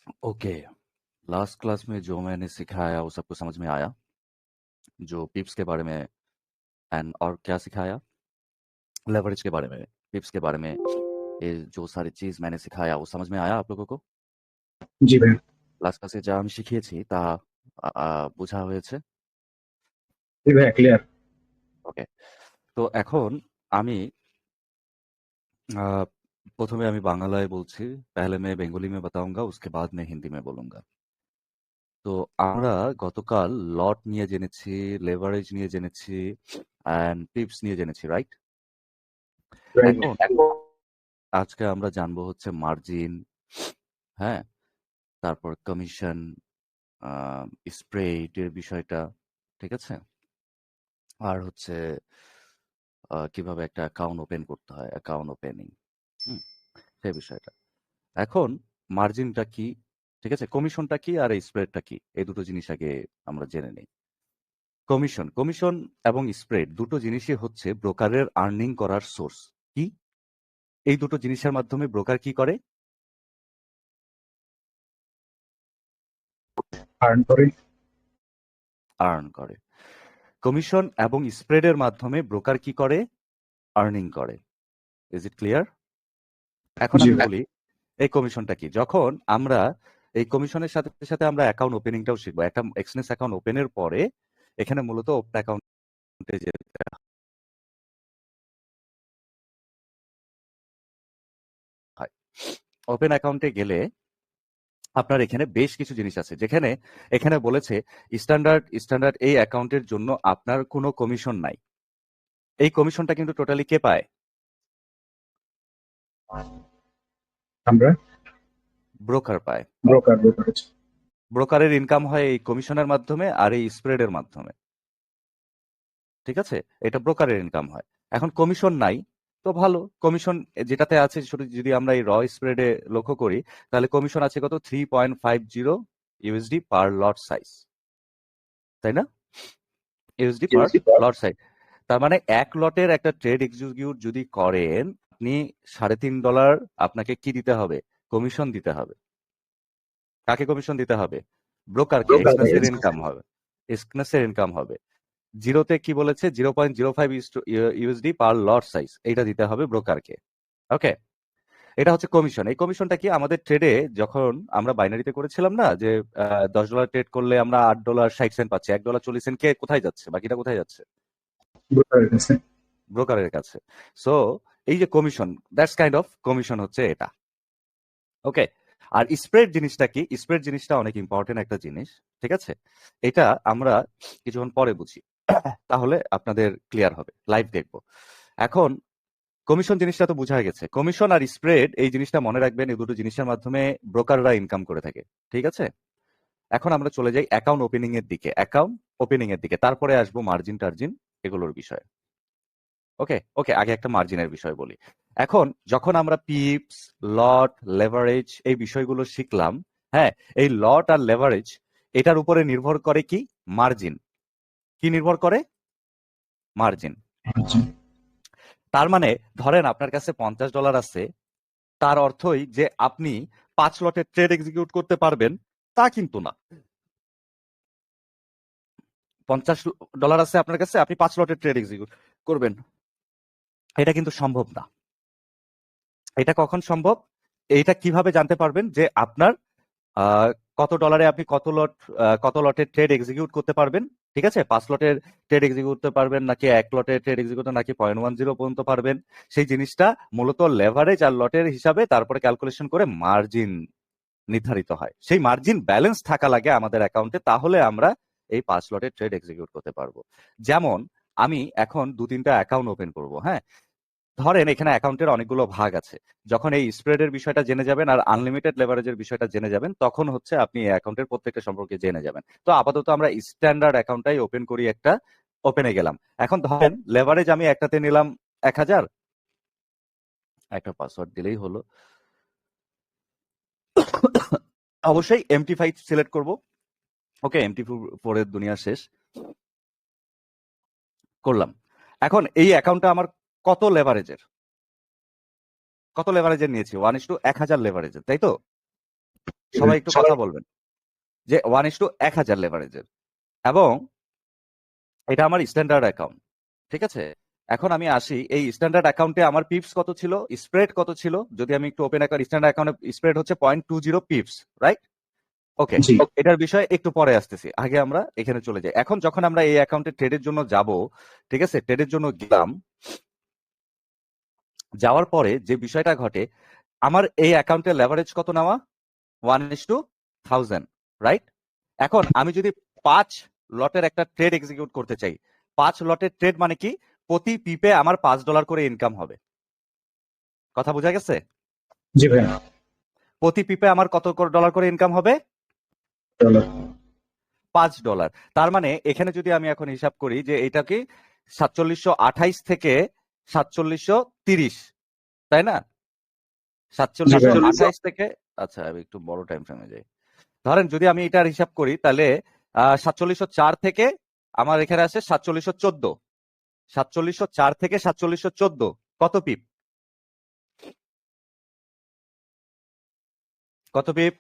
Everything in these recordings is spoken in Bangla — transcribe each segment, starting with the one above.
ओके, लास्ट क्लास में जो मैंने सिखाया वो सबको समझ में आया? जो पिप्स के बारे में एंड और क्या सिखाया? लेवरेज के बारे में, पिप्स के बारे में, ये जो सारी चीज़ मैंने सिखाया वो समझ में आया आप लोगों को? জি ভাইয়া। লাস্ট ক্লাসে যা আমি শিখিয়েছি তা বোঝা হয়েছে? জি ভাইয়া, ক্লিয়ার। ওকে। তো এখন আমি अ, ১ম এ আমি বাংলায় বলছি। पहले मैं बेंगोली में बताऊँगा, उसके बाद मैं हिंदी में बोलूँगा। তো আমরা গতকাল লট নিয়ে জেনেছি, লেভারেজ নিয়ে জেনেছি অ্যান্ড পিপস নিয়ে জেনেছি, রাইট? রাইট। এখন আজকে আমরা জানবো হচ্ছে মার্জিন, হ্যাঁ? তারপর কমিশন, আ স্প্রেড এর বিষয়টা, ঠিক আছে? আর হচ্ছে কিভাবে একটা অ্যাকাউন্ট ওপেন করতে হয়, অ্যাকাউন্ট ওপেনিং, হুম? সেই বিষয়টা। এখন মার্জিনটা কি? ঠিক আছে? কমিশনটা কি আর এই স্প্রেডটা কি? এই দুটো জিনিস আগে আমরা জেনে নেই। কমিশন এবং স্প্রেড দুটো জিনিসই হচ্ছে ব্রোকারের আর্নিং করার সোর্স। কি? এই দুটো জিনিসের মাধ্যমে ব্রোকার কি করে? আর্ন করে। আর্ন করে। কমিশন এবং স্প্রেডের মাধ্যমে ব্রোকার কি করে? আর্নিং করে। Is it clear? এখন জি আমি ভাই। বলি এই কমিশনটা কি? যখন আমরা এই কমিশনের সাথে, সাথে আমরা অ্যাকাউন্ট ওপেনিংটাও শিখব। একটা এক্সচেঞ্জ অ্যাকাউন্ট ওপেনের পরে এখানে মূলত ওপেন অ্যাকাউন্টে যেতে হয়। ওপেন অ্যাকাউন্টে গেলে আপনার এখানে বেশ কিছু জিনিস আছে। যেখানে এখানে বলেছে স্ট্যান্ডার্ড এই অ্যাকাউন্টের জন্য আপনার কোনো কমিশন নাই। এই কমিশনটা কিন্তু টোটালি কে পায়? আমরা ব্রোকার পায়। ব্রোকার। ব্রোকারের ইনকাম হয় এই কমিশনের মাধ্যমে আর এই স্প্রেডের মাধ্যমে। ঠিক আছে? এটা ব্রোকারের ইনকাম হয়। এখন কমিশন নাই, তো ভালো। কমিশন যেটাতে আছে শুধু যদি আমরা এই স্প্রেডে লক্ষ্য করি, তাহলে কমিশন আছে কত? 3.50 ইউএসডি পার লট সাইজ। তাই না? ইউএসডি পার লট সাইজ। তার মানে ১ লটের একটা ট্রেড এক্সিকিউট যদি করেন, আপনি $3.৫ আপনাকে কি দিতে হবে? কমিশন দিতে হবে। কাকে কমিশন দিতে হবে? ব্রোকারকে। এক্সনেস এর ইনকাম হবে। এক্সনেস এর ইনকাম হবে। জিরোতে কি বলেছে? 0.05 ইউএসডি পার লট সাইজ। এইটা দিতে হবে ব্রোকারকে। ওকে? এটা হচ্ছে কমিশন। এই কমিশনটা কি আমাদের ট্রেডে যখন আমরা বাইনারিতে করেছিলাম না যে $10 ট্রেড করলে আমরা $8.60 পাচ্ছি। $1.40 কে কোথায় যাচ্ছে? বাকিটা কোথায় যাচ্ছে? ব্রোকারের কাছে। ব্রোকারের কাছে। সো এই যে commission, that's kind of commission হচ্ছে এটা। ওকে? আর স্প্রেড জিনিসটা কি? স্প্রেড জিনিসটা অনেক ইম্পর্টেন্ট একটা জিনিস। ঠিক আছে? এটা আমরা কিছুক্ষণ পরে বুঝি। তাহলে আপনাদের ক্লিয়ার হবে। লাইভ দেখব। এখন কমিশন জিনিসটা তো বোঝা গেছে। কমিশন আর স্প্রেড এই জিনিসটা মনে রাখবেন, এই দুটো জিনিসের মাধ্যমে ব্রোকাররা ইনকাম করে থাকে। ঠিক আছে? এখন আমরা চলে যাই অ্যাকাউন্ট ওপেনিং এর দিকে। অ্যাকাউন্ট ওপেনিং এর দিকে। তারপরে আসবো মার্জিন-টার্জিন এগুলোর বিষয়ে। ওকে? ওকে, আগে একটা মার্জিনের বিষয় বলি। এখন যখন আমরা পিপস, লট, লেভারেজ এই বিষয়গুলো শিখলাম, হ্যাঁ? এই লট আর লেভারেজ এটার উপরে নির্ভর করে কি? মার্জিন। কি নির্ভর করে? মার্জিন। আচ্ছা। তার মানে ধরেন আপনার কাছে $50 আছে, তার অর্থই যে আপনি ৫ লটের ট্রেড এক্সিকিউট করতে পারবেন, তা কিন্তু না। $50 আছে আপনার কাছে, আপনি ৫ লটের ট্রেড এক্সিকিউট করবেন। এটা কিন্তু সম্ভব না। এটা কখন সম্ভব? এইটা কিভাবে জানতে পারবেন যে আপনার আ কত ডলারে আপনি কত লটের ট্রেড এক্সিকিউট করতে পারবেন? ঠিক আছে? ৫ লটের ট্রেড এক্সিকিউট করতে পারবেন নাকি ১ লটের ট্রেড এক্সিকিউট নাকি 0.10 পর্যন্ত পারবেন? সেই জিনিসটা মূলত লেভারেজ আর লটের হিসাবে তারপরে ক্যালকুলেশন করে মার্জিন নির্ধারিত হয়। সেই মার্জিন ব্যালেন্স থাকা লাগে আমাদের অ্যাকাউন্টে, তাহলে আমরা এই ৫ লটের ট্রেড এক্সিকিউট করতে পারবো। যেমন আমি এখন ২-৩ টা অ্যাকাউন্ট ওপেন করব, হ্যাঁ? ধরেন এখানে অ্যাকাউন্টের অনেকগুলো ভাগ আছে। যখন এই স্প্রেডের বিষয়টা জেনে যাবেন আর আনলিমিটেড লেভারেজের বিষয়টা জেনে যাবেন, তখন হচ্ছে আপনি এই অ্যাকাউন্টের প্রত্যেকটা সম্পর্কে জেনে যাবেন। তো আপাতত আমরা স্ট্যান্ডার্ড অ্যাকাউন্টটাই ওপেন করি একটা, ওপেনে গেলাম। এখন ধরেন লেভারেজ আমি একটাতে নিলাম ১,০০০, একটা পাসওয়ার্ড দিলেই হলো। অবশ্যই MT5 সিলেক্ট করব। ওকে, MT4 এর দুনিয়া শেষ। করলাম। এখন এই অ্যাকাউন্টটা আমার কত লেভারেজের? কত লেভারেজের নিয়েছি? 1:1000 লেভারেজের, তাই তো? সবাই একটু কথা বলবেন যে 1:1000 লেভারেজের, এবং এটা আমার স্ট্যান্ডার্ড অ্যাকাউন্ট। ঠিক আছে, এখন আমি আসি এই স্ট্যান্ডার্ড অ্যাকাউন্টে আমার পিপস কত ছিল, স্প্রেড কত ছিল। যদি আমি একটু ওপেন অ্যাকাউন্ট স্ট্যান্ডার্ড অ্যাকাউন্টে স্প্রেড হচ্ছে 0.20 পিপস, রাইট? ওকে, জি এটার বিষয়ে একটু পরে আসতেছি, আগে আমরা এখানে চলে যাই। এখন যখন আমরা এই অ্যাকাউন্টে ট্রেডের জন্য যাব, ঠিক আছে, ট্রেডের জন্য গেলাম, যাওয়ার পরে যে বিষয়টা ঘটে, আমার এই অ্যাকাউন্টের লেভারেজ কত নেওয়া, 1:1000, রাইট? এখন আমি যদি 5 লটের একটা ট্রেড এক্সিকিউট করতে চাই, 5 লটের ট্রেড মানে কি, প্রতি পিপে আমার $5 করে ইনকাম হবে। কথা বোঝা গেছে? জি ভাইয়া। প্রতি পিপে আমার কত ডলার করে ইনকাম হবে? ডলার। $5। তার মানে এখানে যদি আমি এখন হিসাব করি যে এটা কি 4728 থেকে 4730, তাই না? জি ভাইয়া। 4728 থেকে, আচ্ছা আমি একটু বড় টাইম ফ্রেমে যাই। ধরেন যদি আমি এটার হিসাব করি তাহলে 4704 থেকে আমার এখানে আসে 4714, 4704 থেকে 4714 কত পিপ? কত পিপ?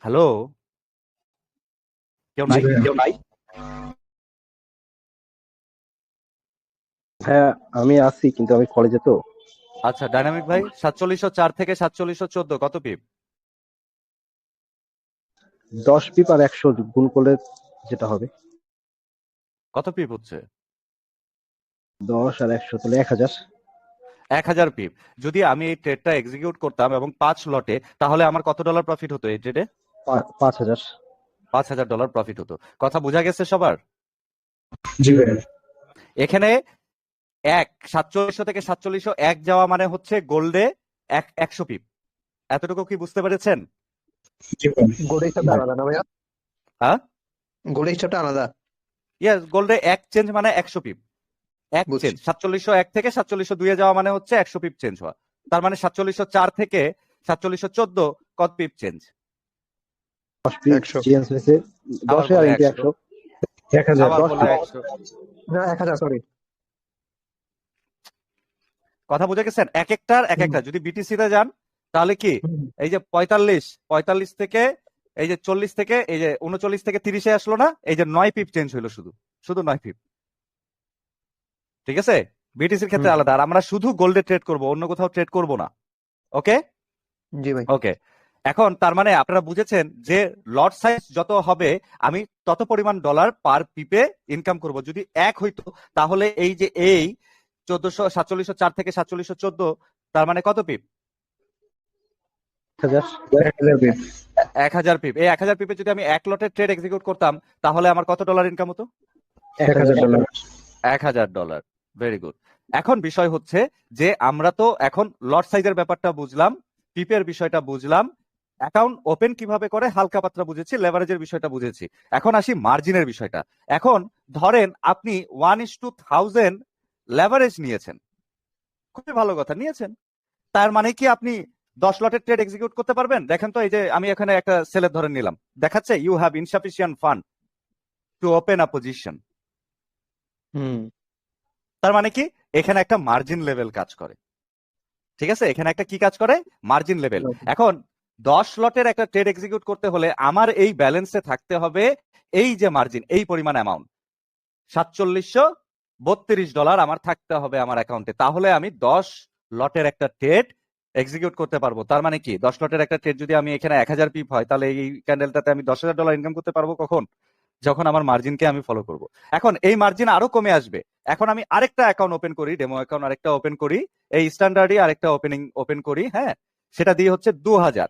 হ্যালো, কেউ জি নাই? ভাইয়া। হ্যাঁ, আমি আছি কিন্তু আমি কলেজে তো। আচ্ছা ডাইনামিক ভাই, 4704 থেকে 4714 কত পিপ? 10 পিপ আর 100 গুণ করলে যেটা হবে, কত পিপ হচ্ছে? 10 আর 100 তাহলে 1000। 1000 পিপ। যদি আমি এই ট্রেডটা এক্সিকিউট করতাম এবং 5 লটে, তাহলে আমার কত ডলার প্রফিট হতো এই ট্রেডে? 5000। $5000 প্রফিট হতো। কথা বোঝা গেছে সবার? জি ভাইয়া। এখানে 4700 থেকে 4701 যাওয়া মানে হচ্ছে গোল্ডে 100 পিপ। এতটুকু কি বুঝতে পেরেছেন? জি ভাইয়া। গোল্ড হিসাবটা আলাদা না ভাইয়া? হ্যাঁ, গোল্ড হিসাবটা আলাদা। ইয়েস, গোল্ডে এক চেঞ্জ মানে 100 পিপ। এক বুঝছি। চেঞ্জ 4701 থেকে 4702 এ যাওয়া মানে হচ্ছে 100 পিপ চেঞ্জ হওয়া। তার মানে 4704 থেকে 4714 কত পিপ চেঞ্জ? 10 পিপ 100। চেঞ্জ হয়েছে। আবার 10 আর বলে ইনটু 100, 100। 1000। আবার 10 বললে পিপ। 100। না 1000, সরি। কথা বুঝে গেছেন? এক একটার এক একটা। যদি বিটিসি তে যান তাহলে কি, এই যে 45 থেকে এই যে 40 থেকে এই যে 39 থেকে 30 এ আসলো না, এই যে 9 পিপ চেঞ্জ হইলো, শুধু 9 পিপ। ঠিক আছে, বিটিসির ক্ষেত্রে আলাদা। আর আমরা শুধু গোল্ডে ট্রেড করব, অন্য কোথাও ট্রেড করব না। ওকে জি ভাই। ওকে, এখন তার মানে আপনারা বুঝেছেন যে লট সাইজ যত হবে আমি তত পরিমাণ ডলার পার পিপে ইনকাম করব। যদি এক হইতো তাহলে এই যে এই 4704 থেকে 4714, তার মানে কত পিপ? 1000। 1000 পিপ। 1000 পিপ। এই 1000 পিপে যদি আমি এক লটের ট্রেড এক্সিকিউট করতাম তাহলে আমার কত ডলার ইনকাম হতো? 1000 ডলার। $1000। Very good. এখন বিষয় হচ্ছে যে আমরা তো এখন লট সাইজের ব্যাপারটা বুঝলাম, পিপের বিষয়টা বুঝলাম, অ্যাকাউন্ট ওপেন কিভাবে করে হালকা পাতলা বুঝেছি, লেভারেজের বিষয়টা বুঝেছি। এখন আসি মার্জিনের বিষয়টা। এখন ধরেন আপনি 1:1000 লেভারেজ নিয়েছেন, খুবই ভালো কথা নিয়েছেন। তার মানে কি আপনি 10 লটের ট্রেড এক্সিকিউট করতে পারবেন? দেখেন তো, এই যে আমি এখানে একটা সেলের ধরে নিলাম, দেখাচ্ছে you have insufficient fund to open a position. তার মানে কি, এখানে একটা মার্জিন লেভেল কাজ করে। ঠিক আছে, এখানে একটা কি কাজ করে? Margin level. এখন 10 লটের একটা ট্রেড এক্সিকিউট করতে হলে আমার এই ব্যালেন্সে থাকতে হবে এই যে মার্জিন, এই পরিমাণ অ্যামাউন্ট $4732 আমার থাকতে হবে আমার অ্যাকাউন্টে, তাহলে আমি 10 লটের একটা ট্রেড এক্সিকিউট করতে পারবো। তার মানে কি, 10 লটের একটা ট্রেড যদি আমি এখানে 1000 পিপ হয়, তাহলে এই ক্যান্ডেলটাতে আমি $10,000 ইনকাম করতে পারবো কখন? যখন আমার মার্জিনকে আমি ফলো করব। এখন এই মার্জিন আরো কমে আসবে। এখন আমি আরেকটা অ্যাকাউন্ট ওপেন করি, ডেমো অ্যাকাউন্ট আরেকটা ওপেন করি, এই স্ট্যান্ডার্ডই আরেকটা ওপেন করি, হ্যাঁ, সেটা দিয়ে হচ্ছে 2000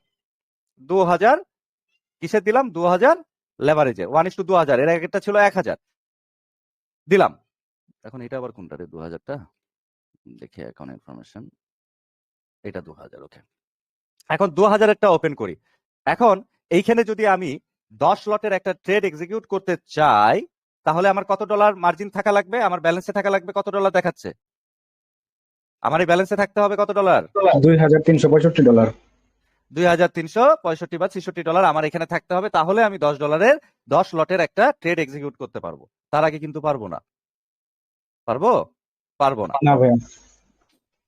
কিসে দিলাম? 2000 লেভারেজে 1:2000। এর আগেরটা ছিল 1000 দিলাম। এখন এটা আবার কোনটা রে? 2000টা দেখি, অ্যাকাউন্ট ইনফরমেশন, এটা 2000। ওকে, এখন 2000 একটা ওপেন করি। এখন এইখানে যদি আমি 10 লটের একটা ট্রেড এক্সিকিউট করতে চাই তাহলে আমার কত ডলার মার্জিন থাকা লাগবে? আমার ব্যালেন্সে থাকা লাগবে কত ডলার দেখাচ্ছে? আমার এই ব্যালেন্সে থাকতে হবে কত ডলার? $2365। 2365 বা $66 আমার এখানে থাকতে হবে, তাহলে আমি $10 10 লটের একটা ট্রেড এক্সিকিউট করতে পারবো। তার আগে কিন্তু পারবো না। পারবো না। না ভাইয়া।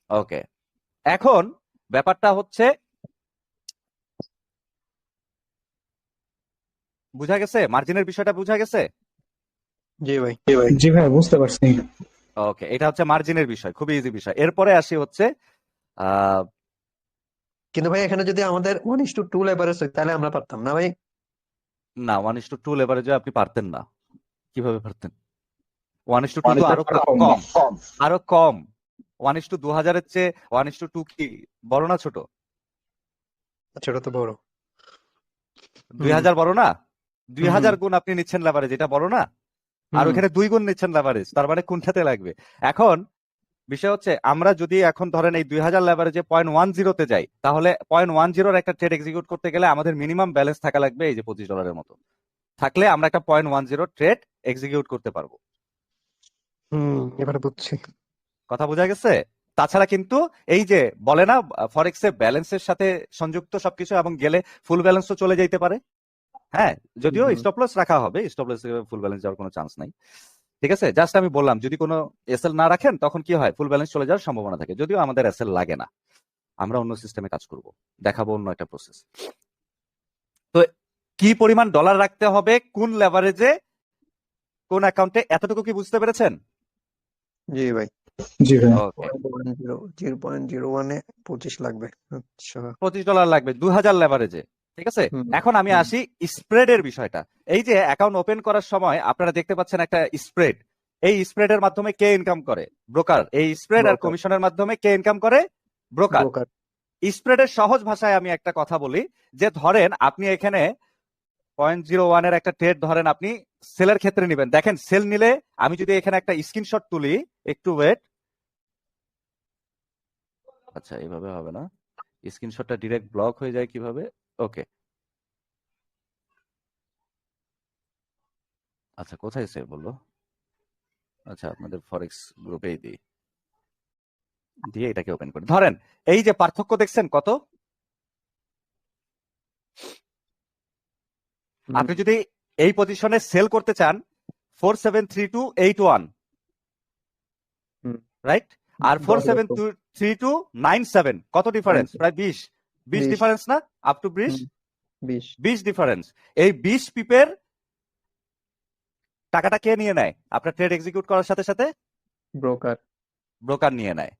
ওকে, এখন ব্যাপারটা হচ্ছে, বুঝা গেছে? মার্জিনের বিষয়টা বুঝা গেছে? জি ভাই। জি ভাই, বুঝতে পারছি। ওকে, এটা হচ্ছে মার্জিনের বিষয়, খুবই ইজি বিষয়। এরপরে আসি হচ্ছে আহ কিন্তু ভাই এখানে যদি আমাদের 1:2 লেভারেজ হয় তাহলে আমরা পারতাম না ভাই। না, 1:2 লেভারেজে আপনি পারতেন না। কিভাবে পারতেন? 1:2 তো আরো কম। কম, আরো কম। 1:2000 চেয়ে 1:2 কি বড় না ছোট? আচ্ছা, ওটা তো বড়। 2000 বড় না? হুম, 2000 গুণ আপনি নিচ্ছেন লেভারেজ, এটা বড় না? আর হুম, ওখানে 2 গুণ নিচ্ছেন লেভারেজ, তার মানে কোনটাতে লাগবে? এখন বিষয় হচ্ছে, আমরা যদি এখন ধরেন এই 2000 লেভারেজে 0.10 তে যাই, তাহলে 0.10 একটা ট্রেড এক্সিকিউট করতে গেলে আমাদের মিনিমাম ব্যালেন্স থাকা লাগবে এই যে $25 মতো। থাকলে আমরা একটা 0.10 ট্রেড এক্সিকিউট করতে পারবো। এবারে বুঝছি। কথা বোঝা গেছে? তাছাড়া কিন্তু এই যে বলে না, ফরেক্সে ব্যালেন্সের সাথে সংযুক্ত সবকিছু, এবং গেলে ফুল ব্যালেন্সও চলে যাইতে পারে। হ্যাঁ, যদিও হুম, স্টপ লস রাখা হবে, স্টপ লস ফুল ব্যালেন্স যাওয়ার কোনো চান্স নাই। ঠিক আছে, জাস্ট আমি বললাম যদি কোনো এসএল না রাখেন তখন কি হয়, ফুল ব্যালেন্স চলে যাওয়ার সম্ভাবনা থাকে। যদিও আমাদের এসএল লাগে না, আমরা অন্য সিস্টেমে কাজ করব, দেখাবো অন্য একটা প্রসেস। তো কি পরিমাণ ডলার রাখতে হবে কোন লেভারেজে কোন অ্যাকাউন্টে, এতটুকু কি বুঝতে পেরেছেন? জি ভাই। জি ভাই। ওকে, 0.01 25 লাগবে। আচ্ছা। $25 লাগবে 2000 লেভারেজে। ঠিক আছে, হুম, এখন আমি হুম, আসি স্প্রেডের বিষয়টা। এই যে অ্যাকাউন্ট ওপেন করার সময় আপনারা দেখতে পাচ্ছেন একটা স্প্রেড, এই স্প্রেডের মাধ্যমে কে ইনকাম করে? ব্রোকার। এই স্প্রেড আর ব্রোকার, কমিশনের মাধ্যমে কে ইনকাম করে? ব্রোকার। ব্রোকার। স্প্রেডের সহজ ভাষায় আমি একটা কথা বলি, যে ধরেন আপনি এখানে 0.01 এর একটা ট্রেড ধরেন আপনি সেলের ক্ষেত্রে নেবেন। দেখেন সেল নিলে, আমি যদি এখানে একটা স্ক্রিনশট তুলি, একটু ওয়েট। আচ্ছা, এইভাবে হবে না, স্ক্রিনশটটা ডিরেক্ট ব্লক হয়ে যায় কিভাবে? ওকে, আচ্ছা কোথায় সেভ বললো? আচ্ছা, আপনাদের ফরেক্স গ্রুপেই দিই, দিয়ে এটাকে ওপেন করি। ধরেন এই যে পার্থক্য দেখছেন কত? হুম, আপনি যদি এই পজিশনে সেল করতে চান 473281, হুম, রাইট? আর 10 লক্ষ। 473297, কত ডিফারেন্স? প্রায় 20 20 20। ডিফারেন্স না? Up to 20 hmm, 20। 20 ডিফারেন্স। এই 20 পিপের টাকাটা কে নিয়ে নেয় আপনার ট্রেড এক্সিকিউট করার সাথে সাথে? ব্রোকার। ব্রোকার নিয়ে নেয়।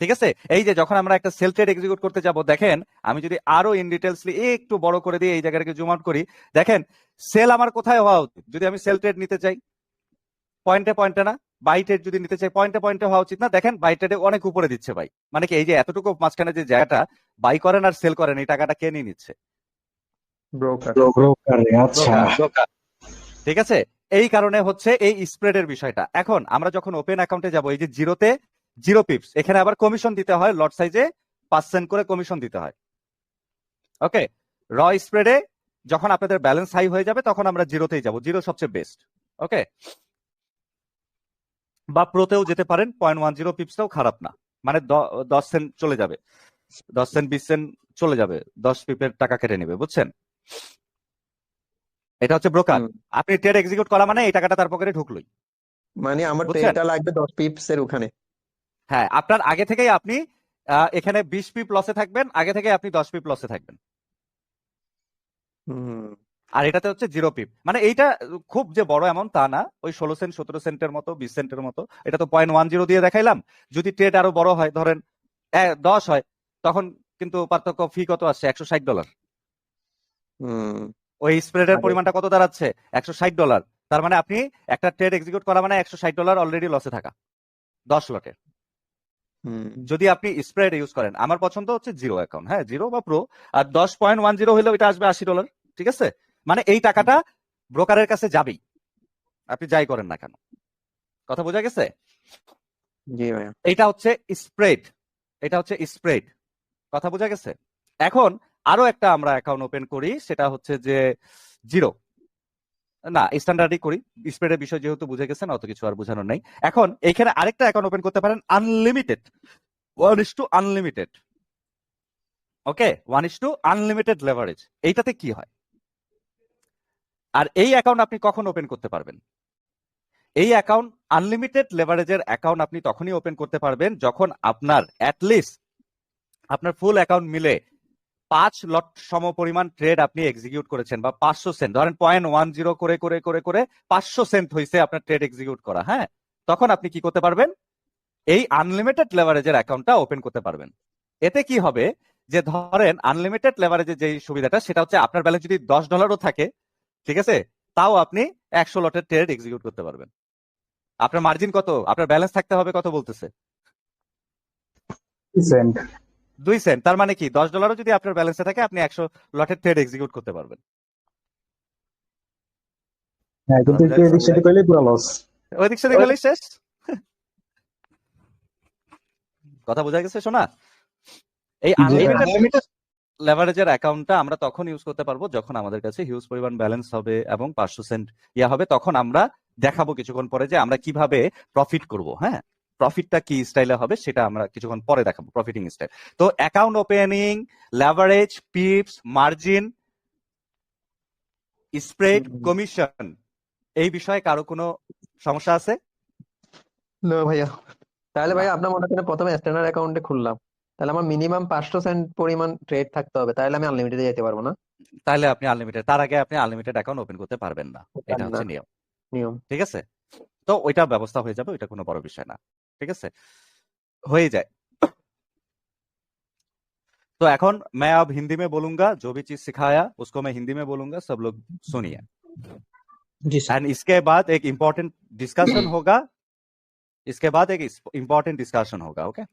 ঠিক আছে, এই যে যখন আমরা একটা সেল ট্রেড এক্সিকিউট করতে যাব, দেখেন আমি যদি আরো ইন ডিটেলসলি একটু বড় করে দিয়ে এই জায়গাটাকে জুম আউট করি, দেখেন সেল আমার কোথায় হওয়া উচিত? যদি আমি সেল ট্রেড নিতে চাই, পয়েন্টে পয়েন্টে না? বাই ট্রেড যদি নিতে চাই, পয়েন্টে পয়েন্টে হওয়া উচিত না? দেখেন বাই ট্রেডে অনেক উপরে দিচ্ছে ভাই। মানে কি, এই যে এতটুকু মাঝখানে যে জায়গাটা বাই করেন আর সেল করেন, এই টাকাটা কে নিয়ে নিচ্ছে? ব্রোকার। ব্রোকার, আচ্ছা। ব্রোকার। ঠিক আছে, এই কারণে হচ্ছে এই স্প্রেডের বিষয়টা। এখন আমরা যখন ওপেন অ্যাকাউন্টে যাব, এই যে জিরোতে 0 পিপস, এখানে আবার কমিশন দিতে হয়, লট সাইজে 5 সেন্ট করে কমিশন দিতে হয়। ওকে, র স্প্রেডে যখন আপনাদের ব্যালেন্স হাই হয়ে যাবে তখন আমরা জিরোতেই যাব, জিরো সবচেয়ে বেস্ট। ওকে, বা প্রোতেও যেতে পারেন, 0.10 পিপসটাও খারাপ না, মানে 10 সেন্ট চলে যাবে, 10 সেন্ট 20 সেন্ট চলে যাবে, 10 পিপের টাকা কেটে নেবে, বুঝছেন? এটা হচ্ছে ব্রোকার। হুম, আপনি ট্রেড এক্সিকিউট করা মানে এই টাকাটা তার পকেটে ঢুকলোই, মানে আমার বুঝছেন? ট্রেডটা লাগবে 10 পিপস এর ওখানে। হ্যাঁ, আপনার আগে থেকেই আপনি এখানে 20 পিপ লসে থাকবেন, আগে থেকে আপনি 10 পিপ লসে থাকবেন। হুম, আর এটাতে হচ্ছে 0 পিপ, মানে এইটা খুব যে বড় এমন তা না, ওই 16 সেন্ট 17 সেন্টের মতো, 20 সেন্টের মতো। এটা তো 0.10 দিয়ে দেখাইলাম। যদি ট্রেড আরো বড় হয়, ধরেন 10 হয়, তখন কিন্তু পার্থক্য ফি কত আসছে? $160। হুম, ওই স্প্রেডের আগে। পরিমাণটা কত দাঁড়াচ্ছে? $160। তার মানে আপনি একটা ট্রেড এক্সিকিউট করা মানে $160 অলরেডি লসে থাকা 10 লটে। হুম, যদি আপনি স্প্রেড ইউজ করেন, আমার পছন্দ হচ্ছে জিরো অ্যাকাউন্ট, হ্যাঁ জিরো বা প্রো। আর 10.10 হলে ওইটা আসবে $80। ঠিক আছে, মানে এই টাকাটা ব্রোকারের কাছে যাবেই, আপনি যাই করেন না কেন। কথা বোঝা গেছে? জি ভাইয়া। এটা হচ্ছে স্প্রেড, এটা হচ্ছে স্প্রেড। কথা বোঝা গেছে? এখন আরো একটা আমরা অ্যাকাউন্ট ওপেন করি, সেটা হচ্ছে যে জিরো না, স্ট্যান্ডার্ডই করি। স্প্রেডের বিষয় যেহেতু বুঝে গেছেন, অত কিছু আর বোঝানোর নাই। এখন এইখানে আরেকটা অ্যাকাউন্ট ওপেন করতে পারেন, আনলিমিটেড, 1:2 আনলিমিটেড। ওকে, 1:2 আনলিমিটেড লেভারেজ। এইটাতে কি হয়? আর এই অ্যাকাউন্ট আপনি কখন ওপেন করতে পারবেন? এই অ্যাকাউন্ট, আনলিমিটেড লেভারেজের অ্যাকাউন্ট আপনি তখনই ওপেন করতে পারবেন যখন আপনার অ্যাটলিস্ট আপনার ফুল অ্যাকাউন্ট মিলে 5 লট সম পরিমাণ ট্রেড আপনি এক্সিকিউট করেছেন, বা 500 সেন্ট ধরেন 0.10 করে করে করে করে 500 সেন্ট হয়েছে আপনার ট্রেড এক্সিকিউট করা, হ্যাঁ, তখন আপনি কি করতে পারবেন, এই আনলিমিটেড লেভারেজের অ্যাকাউন্টটা ওপেন করতে পারবেন। এতে কি হবে, যে ধরেন আনলিমিটেড লেভারেজের যে সুবিধাটা সেটা হচ্ছে আপনার ব্যালেন্স যদি $10 থাকে, ঠিক আছে, তাও আপনি 100 লটের ট্রেড এক্সিকিউট করতে পারবেন। আপনার মার্জিন কত, আপনার ব্যালেন্স থাকতে হবে কত বলতেছে, সেন্ট 2 সেন্ট। তার মানে কি $10 যদি আপনার ব্যালেন্সে থাকে আপনি 100 লটের ট্রেড এক্সিকিউট করতে পারবেন। হ্যাঁ, কিন্তু একটু এদিক সেদিক করলে পুরো লস। ওই দিক সেদিক হলেই শেষ। কথা বোঝা গেছে শোনা? এই জি ভাই। আনলিমিটেড লেভারেজের অ্যাকাউন্টটা আমরা তখন ইউজ করতে পারবো যখন আমাদের কাছে হিউজ পরিমাণ ব্যালেন্স হবে এবং 500 সেন্ট ইয়া হবে, তখন আমরা দেখাবো কিছুক্ষণ পরে যে আমরা কিভাবে প্রফিট করব। হ্যাঁ, প্রফিটটা কি স্টাইলে হবে সেটা আমরা কিছুক্ষণ পরে দেখাবো, প্রফিটিং স্টাইল। তো account opening, leverage, pips, margin, spread, commission, এই বিষয়ে কারো কোনো সমস্যা আছে? না ভাইয়া। তাহলে ভাইয়া আপনার মনে করেন প্রথমে স্ট্যান্ডার্ড অ্যাকাউন্টে খুললাম, তাহলে আমার মিনিমাম 500 সেন্ট পরিমাণ ট্রেড থাকতে হবে, তাহলে আমি আনলিমিটেড যেতে পারবো না? তাহলে আপনি আনলিমিটেড, তার আগে আপনি আনলিমিটেড অ্যাকাউন্ট ওপেন করতে পারবেন না, এটা না, হচ্ছে নিয়ম। নিয়ম। ঠিক আছে, তো ওইটা ব্যবস্থা হয়ে যাবে, ওইটা কোনো বড় বিষয় না। ঠিক আছে, হয়ে যায়। तो এখন मैं अब हिंदी में बोलूंगा, जो भी चीज सिखाया उसको मैं हिंदी में बोलूंगा, सब लोग सुनिए। জি স্যার। एंड इसके बाद एक इम्पोर्टेंट डिस्कशन होगा, इसके बाद एक इम्पोर्टेंट डिस्कशन होगा। ओके,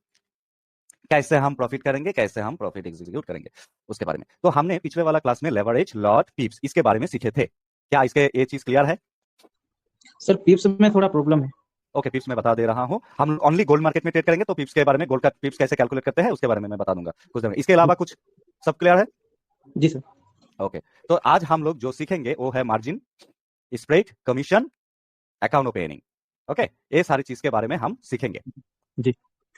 कैसे हम प्रॉफिट करेंगे, कैसे हम प्रॉफिट एग्जीक्यूट करेंगे उसके बारे में। तो हमने पिछले वाला क्लास में लेवरेज, लॉट, पिप्स इसके बारे में सीखे थे। क्या इसके ये चीज क्लियर है? सर पिप्स में थोड़ा प्रॉब्लम है। ओके, पिप्स में बता दे रहा हूँ। हम ओनली गोल्ड मार्केट में ट्रेड करेंगे, तो पिप्स के बारे में, गोल्ड का पिप्स कैसे कैलकुलेट करते हैं उसके बारे में मैं बता दूंगा कुछ देर में। इसके अलावा कुछ सब क्लियर है? जी सर। ओके, तो आज हम लोग जो सीखेंगे वो है margin, spread, commission, account opening. Okay, ये सारी चीज के बारे में हम सीखेंगे जी।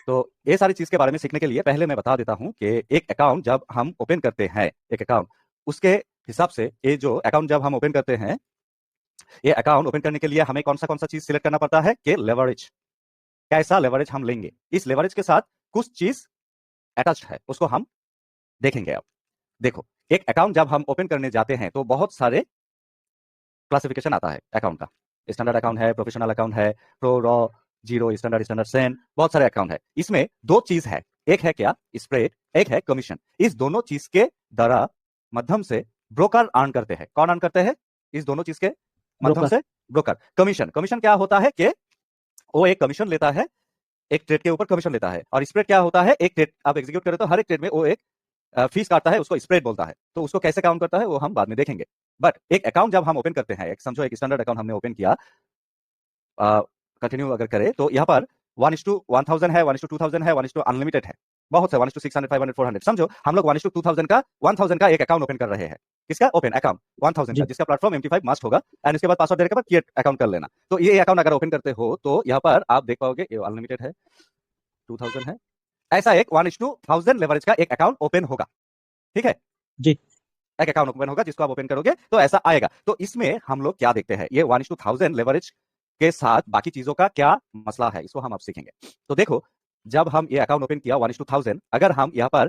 तो ये सारी चीज के बारे में सीखने के लिए पहले मैं बता देता हूं कि एक अकाउंट जब हम ओपन करते हैं, एक अकाउंट, उसके हिसाब से ये जो अकाउंट जब हम ओपन करते हैं, ये अकाउंट ओपन करने के लिए हमें कौन सा चीज सिलेक्ट करना पड़ता है कि लेवरेज, कैसा लेवरेज हम लेंगे, इस लेवरेज के साथ कुछ चीज अटैच है, उसको हम देखेंगे। अब देखो, एक अकाउंट जब हम ओपन करने जाते हैं तो बहुत सारे क्लासिफिकेशन आता है अकाउंट का। स्टैंडर्ड अकाउंट है, प्रोफेशनल अकाउंट है, pro, raw, zero, standard Sen, बहुत सारे अकाउंट है। इसमें दो चीज है, एक है क्या स्प्रेड, एक है कमीशन। इस दोनों चीज के द्वारा माध्यम से ब्रोकर अर्न करते हैं। कौन अर्न करते हैं? इस दोनों चीज के माध्यम से ब्रोकर। कमीशन, कमीशन क्या होता है कि वो एक कमीशन लेता है, एक ट्रेड के ऊपर कमीशन लेता है। और स्प्रेड क्या होता है, एक ट्रेड आप एग्जीक्यूट करें तो हर एक ट्रेड में वो एक फीस काटता है, उसको स्प्रेड बोलता है। तो उसको कैसे काउंट करता है वो हम बाद में देखेंगे। बट एक अकाउंट जब हम ओपन करते हैं, एक समझो एक स्टैंडर्ड अकाउंट हमने ओपन किया, कंटिन्यू अगर करें तो यहाँ पर 1:1000 है, 1:2000 है, 1: अनलिमिटेड है, बहुत से 1:600, 500, 400। समझो हम लोग 1:2000 का 1000 का एक अकाउंट ओपन कर रहे हैं। किसका ओपन अकाउंट? 1000 का, जिसका प्लेटफॉर्म MT5 मस्ट होगा। एंड इसके बाद पासवर्ड देने के बाद क्रिएट अकाउंट कर लेना। तो ये अकाउंट अगर ओपन करते हो तो यहाँ पर आप देख पाओगे ये अनलिमिटेड है, 2000 है, ऐसा एक 1:1000 लेवरेज का एक अकाउंट ओपन होगा। ठीक है जी। एक अकाउंट ओपन होगा जिसको आप ओपन करोगे तो ऐसा आएगा। तो इसमें हम लोग क्या देखते हैं, ये 1:1000 लेवरेज के साथ बाकी चीजों का क्या मसला है, इसको हम अब सीखेंगे। तो देखो, जब हम ये अकाउंट ओपन किया 1:1000, अगर हम यहाँ पर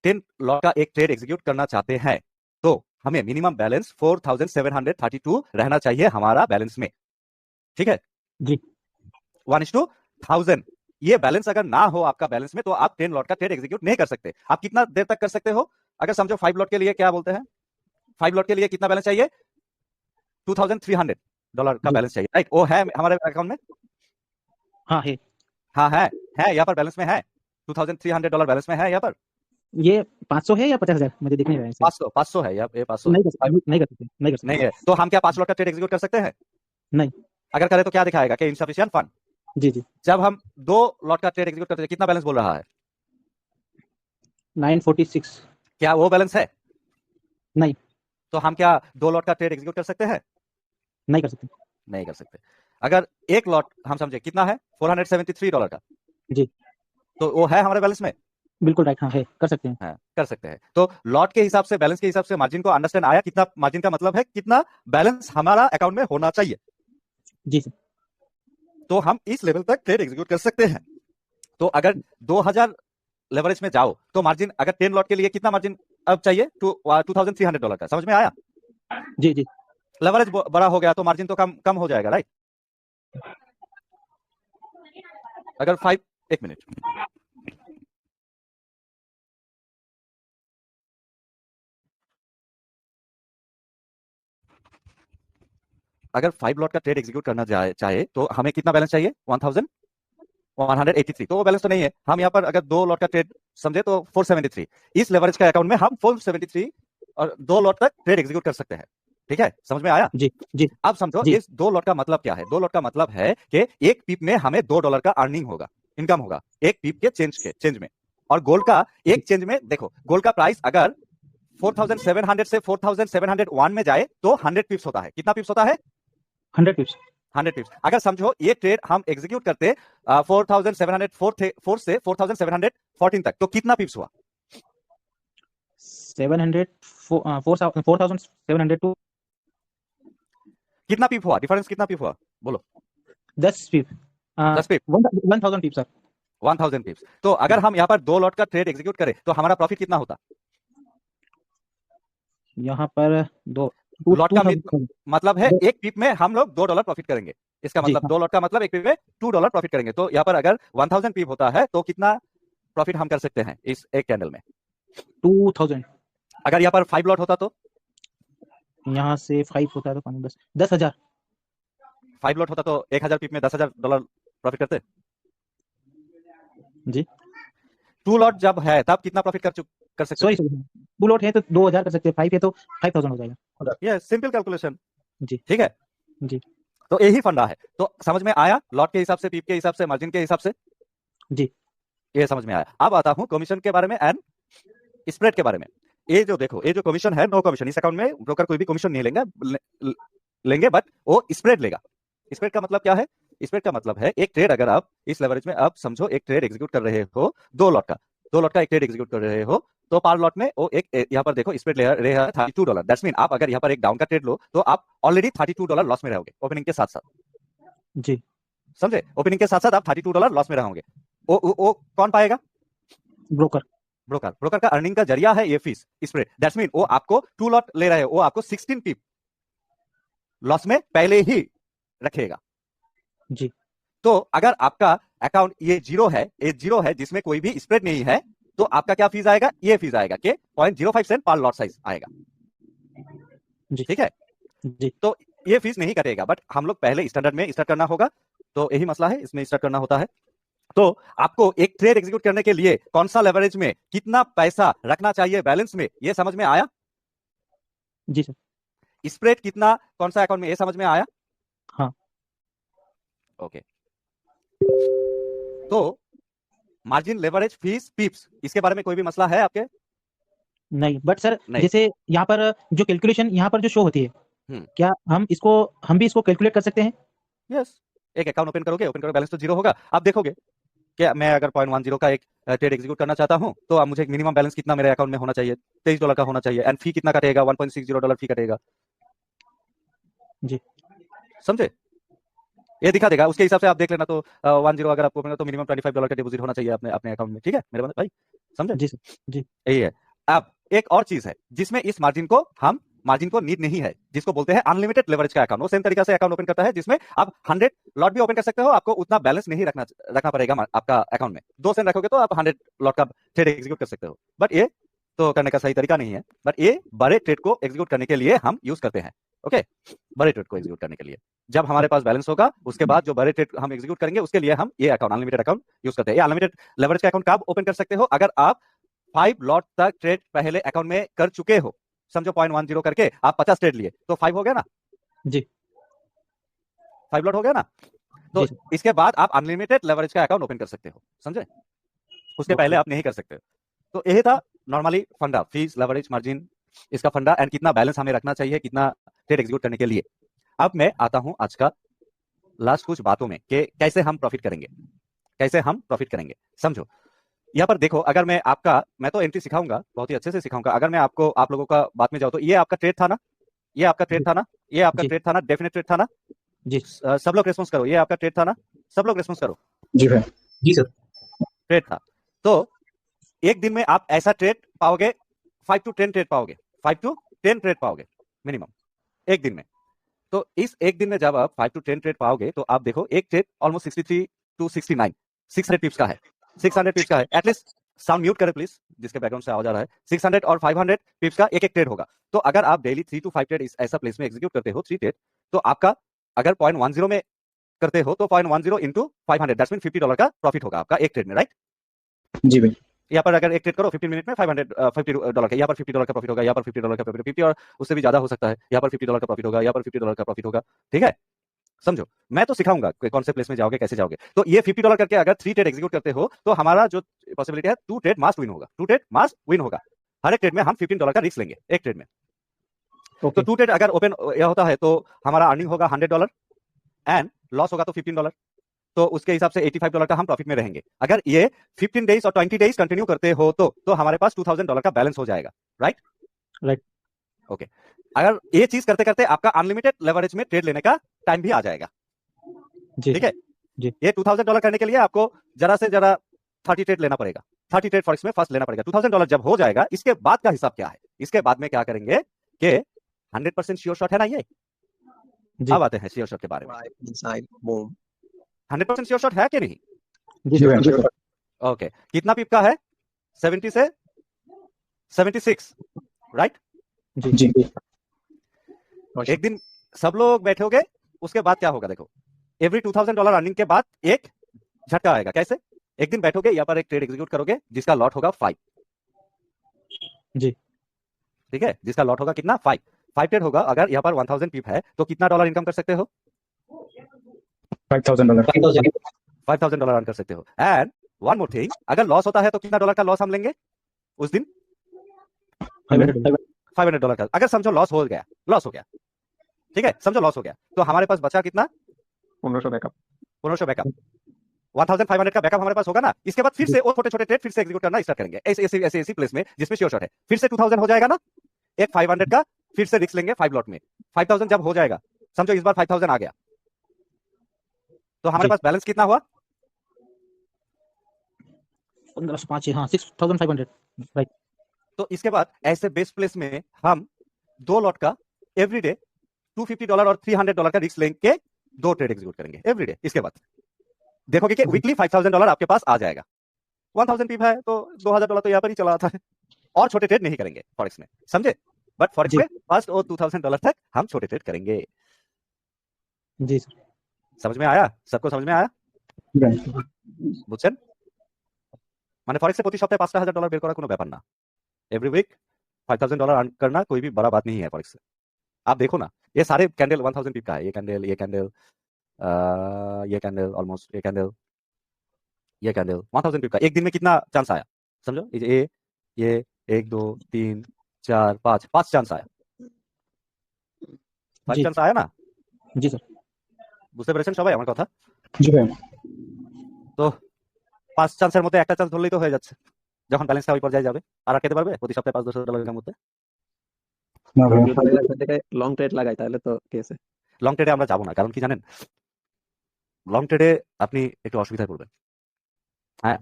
10 लॉट का एक ट्रेड एग्जीक्यूट करना चाहते हैं तो हमें मिनिमम बैलेंस 4732 रहना चाहिए हमारा बैलेंस में। ठीक है जी। 1:1000 ये बैलेंस अगर ना हो आपका बैलेंस में तो आप 10 लॉट का ट्रेड एग्जीक्यूट नहीं कर सकते। आप कितना देर तक कर सकते हो? अगर समझो 5 लॉट के लिए क्या बोलते हैं, 5 लॉट के लिए कितना बैलेंस चाहिए? $2300 का बैलेंस चाहिए, राइट? वो है हमारे अकाउंट में? हाँ है। हाँ है यहाँ पर बैलेंस में है, $2300 बैलेंस में है यहाँ पर। ये 500 है या 50,000 मुझे दिख नहीं रहा है इसे। 500 है, ये 500 नहीं कर सकते, नहीं कर सकते, नहीं कर सकते। नहीं है तो हम क्या 5 लॉट का ट्रेड एग्जीक्यूट कर सकते हैं? नहीं। अगर करें तो क्या दिखाएगा कि इनसफिशिएंट फंड। जी जी। जब हम 2 लॉट का ट्रेड एग्जीक्यूट करते हैं कितना बैलेंस बोल रहा है? 946। क्या वो बैलेंस है? नहीं। तो हम क्या 2 लॉट का ट्रेड एग्जीक्यूट कर सकते हैं? नहीं कर सकते। नहीं कर सकते। अगर एक लॉट हम समझे कितना है, $473 का, जी। तो वो है हमारे बैलेंस में? बिल्कुल राइट, हाँ है, कर सकते हैं। हाँ, कर सकते हैं। तो लॉट के हिसाब से, बैलेंस के हिसाब से मार्जिन को अंडरस्टैंड आया? कितना मार्जिन का मतलब है कितना बैलेंस हमारा अकाउंट में होना चाहिए। जी सर। तो हम इस लेवल तक ट्रेड एग्जीक्यूट कर सकते हैं। तो अगर 2000 लेवरेज में जाओ तो मार्जिन अगर 10 लॉट के लिए कितना मार्जिन अब चाहिए? $2,300 का। समझ में आया? जी जी लेवरेज बड़ा हो गया तो मार्जिन तो कम कम हो जाएगा, राइट? अगर 5 एक मिनट, अगर 5 लॉट का ट्रेड एग्जीक्यूट करना चाहे तो हमें कितना बैलेंस चाहिए? 1183। तो वो बैलेंस तो नहीं है। हम यहाँ पर अगर 2 लॉट का ट्रेड समझे तो 473। इस लेवरेज का अकाउंट में हम 473 और 2 लॉट तक ट्रेड एग्जीक्यूट कर सकते हैं। ठीक है, समझ में आया? जी जी अब समझो जी इस 2 लॉट का मतलब क्या है? 2 लॉट का मतलब है कि एक पीप में हमें $2 का अर्निंग होगा, इनकम होगा एक पीप के चेंज में। और गोल्ड का एक चेंज में, देखो गोल्ड का प्राइस अगर 4700 से 4701 में जाए तो 100 पिप्स होता है। कितना पिप्स होता है? 100 पिप्स 100 पिप्स। अगर समझो ये ट्रेड हम एग्जीक्यूट करते 4704 से 4714 तक, तो कितना पिप्स हुआ? 4700 टू कितना पिप हुआ? डिफरेंस कितना पिप हुआ? बोलो। 10 पिप 10 पिप, 1000 पिप सर 1000 पिप्स। तो अगर हम यहाँ पर 2 लॉट का ट्रेड एग्जीक्यूट करें तो हमारा प्रॉफिट कितना होता? यहाँ पर दो लॉट का 2000 मतलब है एक पीप में हम लोग $2 प्रॉफिट करेंगे। इसका जी मतलब हाँ 2 लॉट का मतलब एक पीप में $2 प्रॉफिट करेंगे। तो यहाँ पर अगर 1000 पीप होता है तो कितना प्रॉफिट हम कर सकते हैं इस एक कैंडल में? 2000 अगर यहाँ पर 5 लॉट होता तो? यहाँ से 5 होता है तो 10,000 5 लॉट होता तो 1000 पीप में $10,000 प्रॉफिट करते। जी 2 लॉट जब है तब कितना प्रॉफिट कर सकते सॉरी थे? 2 लॉट है तो 2000 कर सकते हैं, 5 है तो 5000 हो जाएगा। ये सिंपल कैलकुलेशन। जी ठीक है, जी तो यही फंडा है। तो समझ में आया? लॉट के हिसाब से, पीप के हिसाब से, मार्जिन के हिसाब से, जी ये समझ में आया। अब आता हूं कमीशन के बारे में एंड स्प्रेड के बारे में। ये जो देखो, ये जो कमीशन है, नो कमीशन। इस अकाउंट में ब्रोकर कोई भी कमीशन नहीं लेंगे बट वो स्प्रेड लेगा। स्प्रेड का मतलब क्या है? स्प्रेड का मतलब है एक ट्रेड अगर आप इस लेवरेज में, आप समझो एक ट्रेड एग्जीक्यूट कर रहे हो 2 लॉट का एक ट्रेड एग्जीक्यूट कर रहे हो तो पर लॉट में वो एक यहाँ पर देखो स्प्रेड ले रहा है $32। दैट्स मीन आप अगर यहाँ पर एक डाउन का ट्रेड लो तो आप ऑलरेडी $32 लॉस में रहोगे ओपनिंग के साथ साथ। जी समझे? ओपनिंग के साथ साथ आप $32 लॉस में रहोगे। वो कौन पाएगा? ब्रोकर ब्रोकर का अर्निंग का जरिया है ये फीस स्प्रेड। दैट्स मीन वो आपको 2 लॉट ले रहे हो, वो आपको 16 पीप लॉस में पहले ही रखेगा। जी तो अगर आपका अकाउंट ये जीरो है जिसमें कोई भी स्प्रेड नहीं है तो आपका क्या फीस आएगा? ये फीस आएगा कि 0.05 सेंट पर लॉट साइज आएगा। जी ठीक है, जी तो ये फीस नहीं कटेगा बट हम लोग पहले स्टैंडर्ड में स्टार्ट करना होगा। तो यही मसला है, इसमें स्टार्ट करना होता है। तो आपको एक ट्रेड एग्जीक्यूट करने के लिए कौन सा लेवरेज में कितना पैसा रखना चाहिए बैलेंस में, ये समझ में आया? जी सर स्प्रेड कितना कौन सा अकाउंट में, ये समझ में आया? हाँ ओके। तो मार्जिन, लेवरेज, फीस, पिप्स, इसके बारे में कोई भी मसला है आपके? नहीं बट सर नहीं। जैसे यहाँ पर जो कैलकुलेशन यहाँ पर जो शो होती है क्या हम भी इसको कैलकुलेट कर सकते हैं? यस, एक अकाउंट ओपन करोगे बैलेंस तो जीरो होगा। आप देखोगे कि मैं अगर 0.10 का एक ट्रेड एग्जीक्यूट करना चाहता हूं तो अब मुझे मिनिमम बैलेंस कितना मेरे अकाउंट में होना चाहिए? $23 का होना चाहिए। एंड फी कितना कटेगा? $1.60 फी कटेगा। जी समझे? ये दिखा देगा, उसके हिसाब से आप देख लेना। तो 10 अगर आपको ओपन तो मिनिमम $25 का डिपॉजिट होना चाहिए अपने अपने अकाउंट में। ठीक है मेरे भाई, समझे? जी सर जी यही है। अब एक और चीज है जिसमें इस मार्जिन को नीड नहीं है, जिसको बोलते हैं अनलिमिटेड लेवरेज का अकाउंट। वो सेम तरीका से अकाउंट ओपन करता है जिसमें आप 100 लॉट भी ओपन कर सकते हो। आपको उतना बैलेंस नहीं रखना पड़ेगा आपका अकाउंट में। 2 सेंट रखोगे तो आप 100 लॉट का ट्रेड एग्जीक्यूट कर सकते हो। बट ये तो करने का सही तरीका नहीं है। बट ये बड़े ट्रेड को एग्जीक्यूट करने के लिए हम यूज करते हैं। ओके, बड़े ट्रेड को एग्जीक्यूट करने के लिए जब हमारे पास बैलेंस होगा उसके बाद जो बड़े ट्रेड हम एग्जीक्यूट करेंगे उसके लिए हम ये अकाउंट, अनलिमिटेड अकाउंट यूज करते हैं। ये अनलिमिटेड लेवरेज का अकाउंट कब ओपन कर सकते हो? अगर आप 5 लॉट तक ट्रेड पहले अकाउंट में कर चुके हो। समझो 0.10 करके आप 50 ट्रेड लिए तो 5 हो गया ना? जी 5 लॉट हो गया ना? तो जी इसके बाद आप अनलिमिटेड लेवरेज का अकाउंट ओपन कर सकते हो। समझे? उसके पहले आप नहीं कर सकते। तो यही था नॉर्मली फंडा, फीस, लेवरेज, मार्जिन, इसका फंडा एंड कितना बैलेंस हमें रखना चाहिए कितना ट्रेड एग्जीक्यूट करने के लिए। अब मैं आता हूं आज का लास्ट कुछ बातों में कि कैसे हम प्रॉफिट करेंगे। समझो यहाँ पर देखो, अगर मैं तो एंट्री सिखाऊंगा, बहुत ही अच्छे से सिखाऊंगा। अगर मैं आप लोगों का बात में जाऊं तो ये आपका ट्रेड था ना, ये आपका ट्रेड था ना, डेफिनेट ट्रेड था ना? जी सब लोग रेस्पॉन्स करो, ये आपका ट्रेड था ना? सब लोग रेस्पॉन्स करो। जी भाई। जी सर ट्रेड था। तो एक दिन में आप ऐसा ट्रेड पाओगे 5 to 10 ट्रेड पाओगे, 5 to 10 ट्रेड पाओगे मिनिमम एक दिन में। तो इस एक दिन में जब आप 5 to 10 ट्रेड पाओगे तो आप देखो एक ट्रेड ऑलमोस्ट 63 to 69 600 पिप्स का है, 600 पिप्स का है। एटलीस्ट साउंड म्यूट करें प्लीज, जिसके बैकग्राउंड से आवाज आ रहा है। 600 और 500 पिप्स का एक एक ट्रेड होगा। तो अगर आप डेली 3 to 5 ट्रेड ऐसा प्लेस में एग्जीक्यूट करते हो 3 ट्रेड, तो आपका अगर 0.10 में करते हो तो 0.10 इंटू 500 दैट्स मीन $50 का प्रॉफिट होगा आपका एक ट्रेड में, राइट? जी भाई। यहाँ पर अगर एक ट्रेड करो 15 मिनट में $50 का, यहाँ पर $50 का प्रॉफिट होगा, यहाँ पर $50 का प्रॉफिट, 50 और उससे भी ज्यादा हो सकता है। यहाँ पर $50 का प्रॉफिट होगा, यहाँ पर $50 का प्रॉफिट होगा। ठीक है, समझो, मैं तो सिखाऊंगा कौन से प्लेस में जाओगे, कैसे जाओगे। तो ये $50 करके अगर 3 ट्रेड एग्जीक्यूट करते हो तो हमारा जो पॉसिबिलिटी है 2 ट्रेड मस्ट विन होगा, 2 ट्रेड मस्ट विन होगा। हर एक ट्रेड में हम $15 का रिस्क लेंगे एक ट्रेड में। तो 2 ट्रेड अगर ओपन यह होता है तो हमारा अर्निंग होगा $100 एंड लॉस होगा तो $15, तो उसके हिसाब से $85 का हम प्रॉफिट में रहेंगे। अगर ये 15 डेज और 20 डेज कंटिन्यू करते हो तो हमारे पास $2000 का बैलेंस हो जाएगा, राइट? राइट। ओके, अगर ये चीज करते करते आपका अनलिमिटेड लेवरेज में ट्रेड लेने का टाइम भी आ जाएगा। जी ठीक है जी। ये $2000 करने के लिए आपको जरा से जरा 30 ट्रेड लेना पड़ेगा, 30 ट्रेड फॉरेक्स में फर्स्ट लेना पड़ेगा। $2000 जब हो जाएगा, इसके बाद का हिसाब क्या है? इसके बाद में क्या करेंगे कि 100% श्योर शॉट है ना ये। जी अब आते हैं श्योर शॉट के बारे में। inside boom 100% श्योर शॉट है कि नहीं? जी जी सर। भाई। ओके, कितना पिप का है? 70 से 76, राइट? जी एक दिन सब लोग बैठोगे, उसके बाद क्या होगा देखो, एवरी $2000 अर्निंग के बाद एक झटका आएगा। कैसे? एक दिन बैठोगे, यहाँ पर एक ट्रेड एग्जीक्यूट करोगे जिसका लॉट होगा 5। जी। ठीक है, जिसका लॉट होगा कितना? 5 ट्रेड होगा। अगर यहाँ पर 1000 पिप है तो कितना डॉलर इनकम कर सकते हो? $5,000 $5000 अर्न कर सकते हो। एंड वन मोर थिंग, अगर लॉस होता है तो कितना डॉलर का लॉस हम लेंगे उस दिन? $500 का। अगर समझो लॉस हो गया, ठीक है, समझो लॉस हो गया, तो हमारे पास बचा कितना? 1500 बैकअप 1500 बैकअप, 1500 का बैकअप हमारे पास होगा ना। इसके बाद फिर से वो छोटे छोटे ट्रेड फिर से एग्जीक्यूट करना स्टार्ट करेंगे ऐसी प्लेस में जिसमें श्योर शॉट है। फिर से 2000 हो जाएगा ना, एक 500 का फिर से रिस्क लेंगे 5 लॉट में। 5000 जब हो जाएगा, समझो इस बार 5000 आ गया, तो हमारे पास बैलेंस कितना हुआ? 1505 हाँ 6500 राइट। तो इसके बाद ऐसे बेस्ट प्लेस में हम 2 लॉट का एवरीडे $250 और $300 का रिस्क लेके 2 ट्रेड एग्जीक्यूट करेंगे एवरीडे। इसके बाद देखोगे कि वीकली $5000 आपके पास आ जाएगा। 1000 पिप है तो $2000 तो यहाँ पर ही चला आता है। और छोटे ट्रेड नहीं करेंगे फॉरेक्स में, समझे? बट फॉरेक्स में फर्स्ट और $2000 तक हम छोटे ट्रेड करेंगे। जी सर। समझ में आया? सबको समझ में आया? বুঝছেন? মানে फॉरेक्स से प्रति सप्ताहे $5000 বের করা কোনো ব্যাপার না। एवरी वीक $5000 अर्न करना कोई भी बड़ा बात नहीं है फॉरेक्स से। आप देखो ना, ये सारे कैंडल 1000 पिप का है। ये कैंडल, ये कैंडल, ये कैंडल, ऑलमोस्ट ये कैंडल, ये कैंडल 1000 पिप का एक दिन में कितना चांस आया? समझो ये 1 2 3 4 5 चांस आया। 5 চান্স আয়া না? জি স্যার। বুঝতে পেরেছেন সবাই আমার কথা? জি ভাই। তো 5 চান্সের মধ্যে একটা চান্স ধরলেই তো হয়ে যাচ্ছে। যখন ব্যালেন্সটা ওই পর্যায়ে যাবে। আর খেতে পারবে প্রতি সপ্তাহে $5-10 এর মধ্যে? না ভাই। থেকে লং ট্রেড লাগাই তাহলে তো কেসে। লং ট্রেডে আমরা যাব না, কারণ কি জানেন? লং ট্রেডে আপনি একটু অসুবিধায় পড়বেন। হ্যাঁ,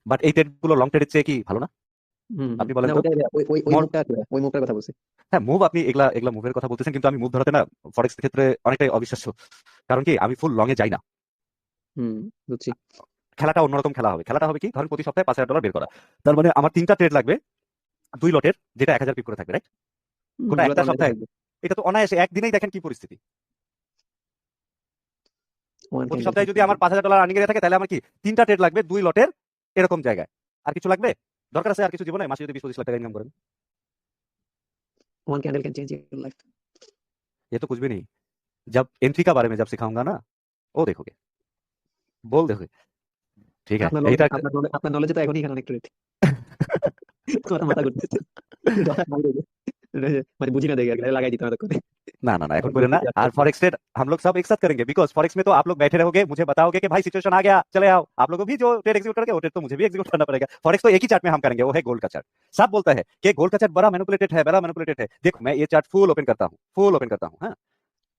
বাট এই ট্রেডগুলো লং ট্রেডের চেয়ে কি ভালো না? আপনি বলেন তো? ওই মুভটার কথা বলছি। হ্যাঁ, মুভ আপনি এগুলা মুভের কথা বলতেছেন, কিন্তু আমি মুভ ধরাতে না ফরেক্স ক্ষেত্রে অনেকটাই অবিশ্বাস্য। কারণ কি, আমি ফুল লং এ যাই না। বুঝছি। খেলাটা অন্যরকম খেলা হবে। খেলাটা হবে কি, ধরেন প্রতি সপ্তাহে $5000 বের করা। তার মানে আমার 3টা ট্রেড লাগবে 2 লটের, যেটা 1000 পিপ করে থাকবে, রাইট? গোটা একটা সপ্তাহে এটা তো অনায়াসে একদিনেই দেখেন কি পরিস্থিতি। প্রতি সপ্তাহে যদি আমার $5000 আর্নিং এ থাকে, তাহলে আমার কি 3টা ট্রেড লাগবে 2 লটের এরকম জায়গায়। আর কিছু লাগবে? দরকার আছে আর কিছু জীবনে? মাসে যদি 20-25 লাখ টাকা ইনকাম করেন। One candle can change your life. ये तो कुछ भी नहीं। जब एंट्री का बारे में जब सिखाऊंगा ना, वो देखोगे, बोल देखोगे। ठीक है, আপনার নলেজে তো এখনই এখানে অনেক ট্রেড। তোমার মাথা ঘুরতেছে। মানে বুঝি না দেখে লাগাই দিতে হবে করে। ना ना ना এখন করে না। আর फॉरेक्स ट्रेड हम लोग सब एक साथ करेंगे, बिकॉज़ फॉरेक्स में तो आप लोग बैठे रहोगे, मुझे बताओगे कि भाई सिचुएशन आ गया, चले आओ। आप लोगों को भी जो ट्रेड एग्जीक्यूट करोगे, वो ट्रेड तो मुझे भी एग्जीक्यूट करना पड़ेगा। फॉरेक्स तो एक ही चार्ट में हम करेंगे, वो है गोल्ड का चार्ट। सब बोलता है कि गोल्ड का चार्ट बड़ा मैनिपुलेटेड है। देखो मैं ये चार्ट फुल ओपन करता हूं, हां,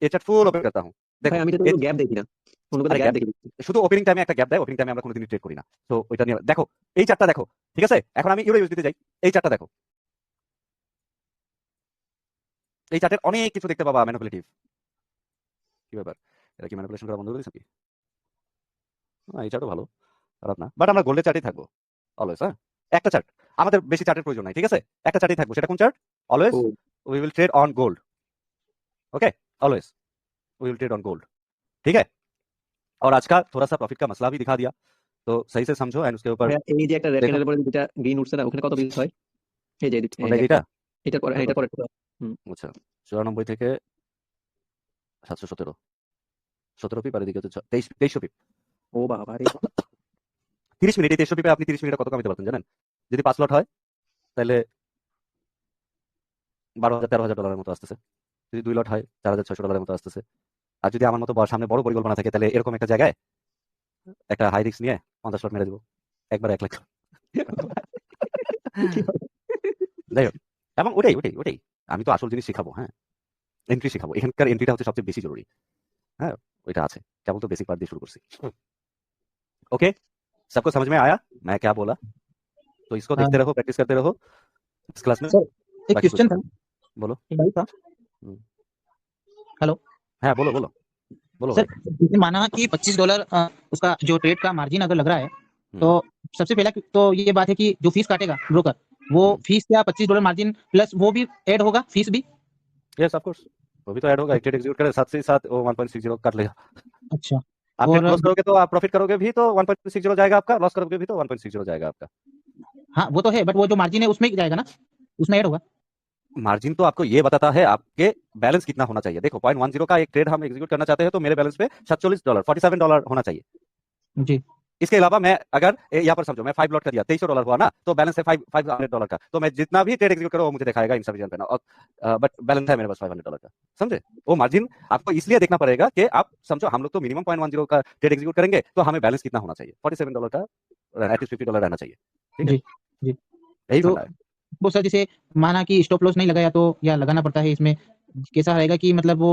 ये चार्ट फुल ओपन करता हूं। ভাই আমি তো গ্যাপ দেখি না। কোন কোন গ্যাপ দেখি। শুধু ওপেনিং টাইমে একটা গ্যাপ দেয়, ওপেনিং টাইমে আমরা কোনোদিনই ট্রেড করি না। তো ওইটা নিয়ে দেখো, এই চারটা দেখো, ঠিক আছে? এখন আমি ইউরো ইউএসডিতে যাই, এই চারটা দেখো, এই চার্টের অনেক কিছু দেখতে পাবা ম্যানিপুলেটিভ। কি ব্যাপার, এটা কি ম্যানিপুলেশন করা বন্ধ করে দিয়েছে কি? এই চার্টও ভালো, খারাপ না, বাট আমরা গোল্ডের চার্টেই থাকবো অলওয়েজ। হ্যাঁ, একটা চার্ট, আমাদের বেশি চার্টের প্রয়োজন নাই, ঠিক আছে? একটা চার্টেই থাকবো, সেটা কোন chart? Always we will trade on gold, okay, always we will trade on gold, ठीक है? और आज का थोड़ा सा प्रॉफिट का मसला भी दिखा दिया, तो सही से समझो एंड उसके ऊपर ভাইয়া, এই যে একটা রেড দেখো। ক্যান্ডেলের পরে যেটা গ্রিন উঠছে না, ওখানে কত বিল হয়? এই যে কোনটা এটা? এটার পরে, হ্যাঁ, এটার পরে আচ্ছা, 94 থেকে 717, 17 পিপ, আর এদিকে হচ্ছে 2300 পিপ। ও বাবা রে, 30 মিনিটে 2300 পিপে আপনি 30 মিনিটে কত কামাইতে পারতেন জানেন? যদি 5 লট হয় তাহলে 12,000-13,000 ডলারের মতো আসতেছে। যদি 2 লট হয় 4,600 ডলারের মতো আসতেছে। আর যদি আমার মতো সামনে বড় পরিকল্পনা থাকে, তাহলে এরকম একটা জায়গায় একটা হাই রিস্ক নিয়ে 50 লট মেরে দেবো, একবার 1 লাখ। যাই হোক, এবং ওটাই আমি তো আসল জিনিস শিখাবো। হ্যাঁ, এন্ট্রি শিখাবো, এখানকার এন্ট্রিটা হচ্ছে সবচেয়ে বেশি জরুরি। হ্যাঁ, ওইটা আছে, কেবল তো বেসিক পার্ট দিয়ে শুরু করছি। ओके, सबको समझ में आया मैं क्या बोला? तो इसको देखते रहो, प्रैक्टिस करते रहो इस क्लास में। सर एक बाकी क्वेश्चन कुछ था, बोलो। एक डाउट था। हम्म। हेलो हाँ, बोलो बोलो बोलो सर, भाई। जैसे माना कि $25 उसका जो ट्रेड का मार्जिन अगर लग रहा है, तो सबसे पहला तो ये बात है कि जो फीस काटेगा ब्रोकर, वो फीस क्या $25 मार्जिन प्लस वो भी ऐड होगा, फीस भी? यस ऑफ कोर्स, वो भी तो ऐड होगा, एक ट्रेड एग्जीक्यूट करे साथ से साथ वो 1.60 काट लेगा। अच्छा, आप और ट्रेड क्लोज करोगे तो आप प्रॉफिट करोगे भी तो 1.60 जाएगा आपका, लॉस करोगे भी तो 1.60 जाएगा आपका। हाँ वो तो है, बट वो जो मार्जिन है उसमें जाएगा ना, उसमें ऐड होगा। मार्जिन तो आपको ये बताता है आपके बैलेंस कितना होना चाहिए। देखो 0.10 का एक ट्रेड हम एग्जीक्यूट करना चाहते हैं, तो मेरे बैलेंस पे $47 $47 होना चाहिए। जी, इसके अलावा मैं अगर यहाँ पर समझो मैं 5 लॉट का दिया, $2300 हुआ ना, तो बैलेंस है $500 का, तो मैं जितना भी ट्रेड एग्जीक्यूट करूँ वो मुझे दिखाएगा इनसफिशिएंट पे ना, बट बैलेंस है मेरे पास $500 का। समझे? वो मार्जिन आपको इसलिए देखना पड़ेगा कि आप समझो हम लोग तो मिनिमम 0.10 का ट्रेड एग्जीक्यूट करेंगे, तो हमें बैलेंस कितना होना चाहिए? $47 का, एटलीस्ट $50 रहना चाहिए। ठीक है, जी, यही तो फंडा है। वो सर जैसे माना कि स्टॉप लॉस नहीं लगाया तो या लगाना पड़ता है, इसमें कैसा रहेगा कि मतलब वो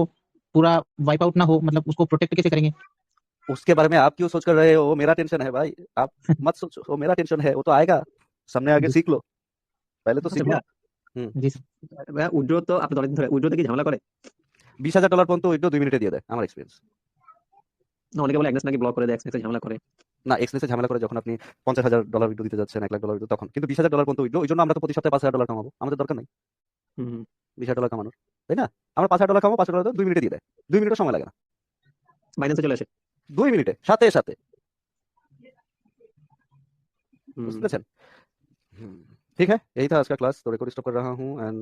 पूरा वाइप आउट ना हो, मतलब उसको प्रोटेक्ट कैसे करेंगे? उसके बारे में आप क्यों सोच कर रहे हो? वो मेरा टेंशन है भाई, आप मत सोचो, वो मेरा टेंशन है, वो तो आएगा सामने, आगे सीख लो, पहले तो আচ্ছা सीख लो। জি ভাইয়া, উইথড্র তো আপনি অনেকদিন ধরে উইথড্রতে কি ঝামেলা করে? $20,000 পর্যন্ত উইথড্র 2 মিনিটে দিয়ে দেয় আমার এক্সপিরিয়েন্স। না, অনেকে বলে এক্সনেস নাকি ব্লক করে দেয়, এক্সনেসে ঝামেলা করে। না, এক্সনেসে ঝামেলা করে যখন আপনি $50,000 উইথড্র দিতে যাচ্ছেন, $1,00,000 উইথড্র, তখন কিন্তু $20,000 পর্যন্ত উইথড্র, ওই জন্য আমরা তো প্রতি সপ্তাহে $5,000 কামাবো, আমাদের দরকার নাই হুম, $20,000 কামানোর, তাই না? আমরা $5,000 কামাবো, $5,000 2 মিনিটে দিয়ে দেয়, 2 মিনিটও সময় লাগে না, বাইন্যান্সে চলে আসে। 2 মিনিটে সাথে সাথে। হুম। বুঝতে পেরেছেন? ठीक है, यही था आज का क्लास, तो रिकॉर्ड स्टॉप कर रहा हूँ एंड